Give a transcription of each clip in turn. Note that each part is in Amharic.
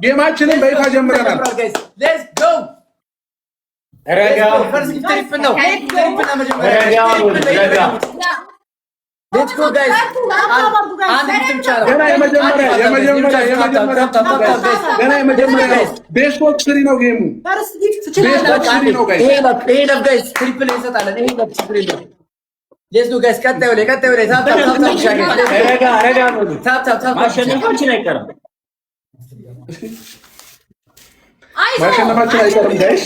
ጌማችንን በይፋ ጀምረናል። Let's go guys. Best box 3 ነው ጌሙ። Let's go guys. ቀጣዩ ላይ ማሸነፋችን አይቀርም ጋይስ።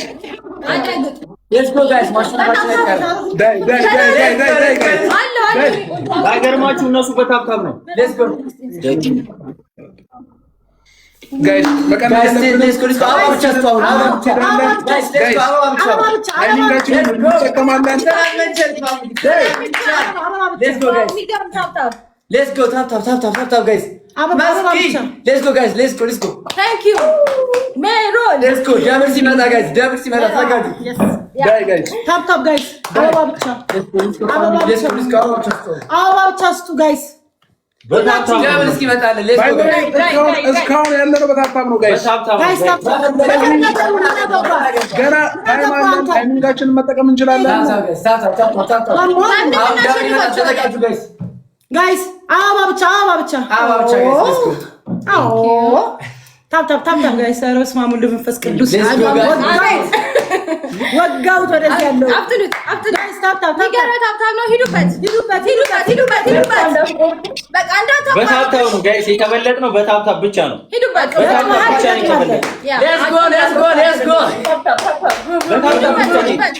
Let's go guys. ማሸነፋችን አይቀርም። ባይገርማችሁ እነሱ በታብታብ ነው። Let's go guys guys let's go let's go tap guys let's go guys let's go thank you Meron let's go double ሲመጣ guys ተዘጋጁ guys tap guys አበባ ብቻ guys double እስኪመጣለን let's go እስካሁን ያለነው በታብታብ ነው guys ገና ታይሚንጋችንን መጠቀም እንችላለን guys አበባ ብቻ let's go tap guys ሰሮስ ማሙል መንፈስ ቅዱስ ወጋው ወደዚህ ያለው አፍጥኑት guys tap ነው ሂዱበት በቃ እንዳታው በታብታው ነው guys የተበለጥነው በታብታው ብቻ ነው ሂዱበት በታብታው ብቻ ነው የተበለጥነው let's go በታብታው ብቻ ነው ሂዱበት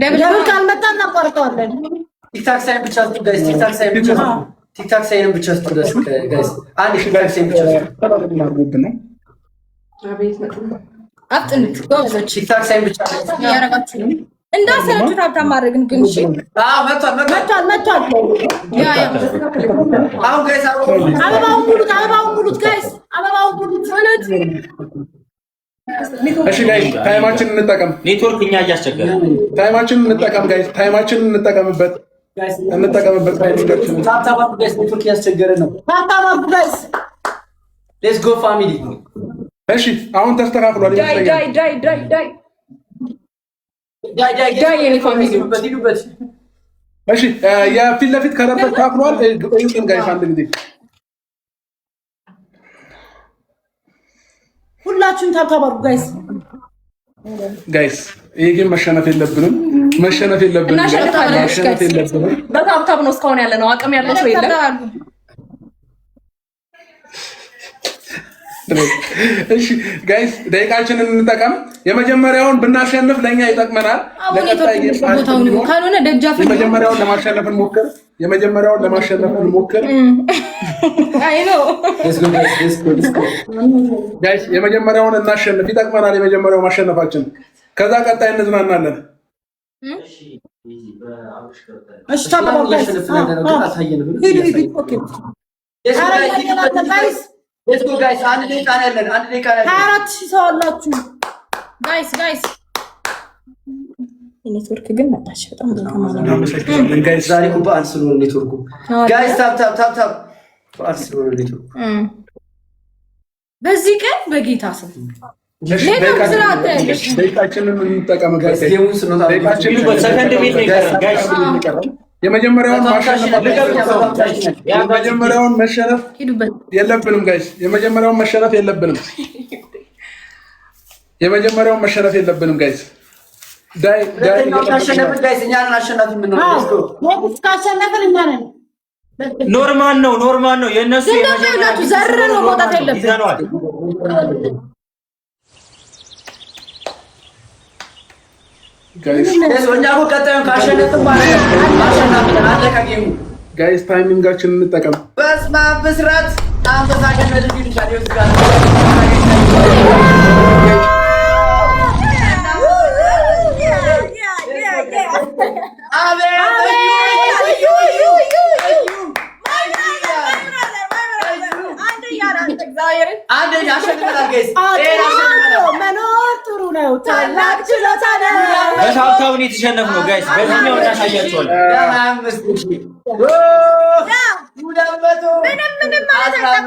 ደብል ካልመጣ እናቆርጠዋለን ቲክታክ ሳይን ብቻ አስቱ ጋይስ ቲክታክ ሳይን ብቻ አስቱ ጋይስ አንድ ቲክታክ ሳይን ብቻ አፍጥኑት ጎበዞች ቲክታክ ሳይን ብቻ ያረጋችሁ እንዳሰረቱ ታብታ ማድረግን ግን እሺ መጥቷል ያ አሁን ጋይስ አበባውን ሙሉት ጋይስ አበባውን ሙሉት እሺ ጋይስ ታይማችንን እንጠቀም ኔትወርክ እኛ እያስቸገረ ታይማችንን እንጠቀም ጋይስ ታይማችንን እንጠቀምበት ታይማችንን ታብታባ ጋይስ ኔትወርክ እያስቸገረ ነው ታብታባ ጋይስ ሌትስ ጎ ፋሚሊ እሺ አሁን ተስተካክሏል ዳይ የኔ ፋሚሊ በዲዱበት እሺ የፊት ለፊት ከረር ተስተካክሏል እዩትን ጋይስ አንድ ጊዜ ሁላችሁም ታብታባሩ ጋይስ ይሄ ግን መሸነፍ የለብንም በታብታብ ነው እስካሁን ያለ ነው አቅም ያለው ሰው የለም እሺ ጋይስ ደቂቃችንን እንጠቀም የመጀመሪያውን ብናሸንፍ ለኛ ይጠቅመናል ለቀጣይ ካልሆነ ደጃፍ የመጀመሪያውን ለማሸነፍ እንሞክር አይ ነው ጋይስ የመጀመሪያውን እናሸንፍ ይጠቅመናል የመጀመሪያው ማሸነፋችን ከዛ ቀጣይ እንዝናናለን እሺ ታባሩ ጋይስ Let's go guys አንድ ደቂቃ ነው ያለን 24 ሺህ ሰው አላችሁ ጋይስ ኔትወርክ ግን መጣች በጣም ጋይስ ዛሬ እኮ በዓል ስለሆነ ኔትወርኩ ጋይስ ታፕ በዓል ኔትወርኩ በዚህ ቀን በጌታ ስም ደቂቃችንን እንጠቀምበት ጌሙን ስንወጣ ሰከንድ ቤት ነው ጋይስ የመጀመሪያውን መሸነፍ የለብንም ጋይስ የመጀመሪያውን መሸነፍ የለብንም ጋይስ ዳይ ካሸነፍን ጋይስ እኛ ነን አሸናፊ የምንሆነው ካሸነፍን እኛ ነን ኖርማል ነው የነሱ የመጀመሪያው ዘር ነው መውጣት የለብንም ጋይስ እኛው ቀጣዩን ካሸነፍን ማለት አሸናፊ አለቀ ጌሙ ጋይስ ታይሚንጋችንን እንጠቀም በስመ አብ ብስራት አንበሳ ገነደ ቢልሻል ይወስጋል አንደኛ አሸንፈናል ጋይስ መኖር ጥሩ ነው ታላቅ ችሎታ ነው ታብታቡን የተሸነፍ ነው ጋይስ። በዚህኛው እናሳያቸዋለን። ለ25 ሺህ ምንም ማለት አይጠበቅም።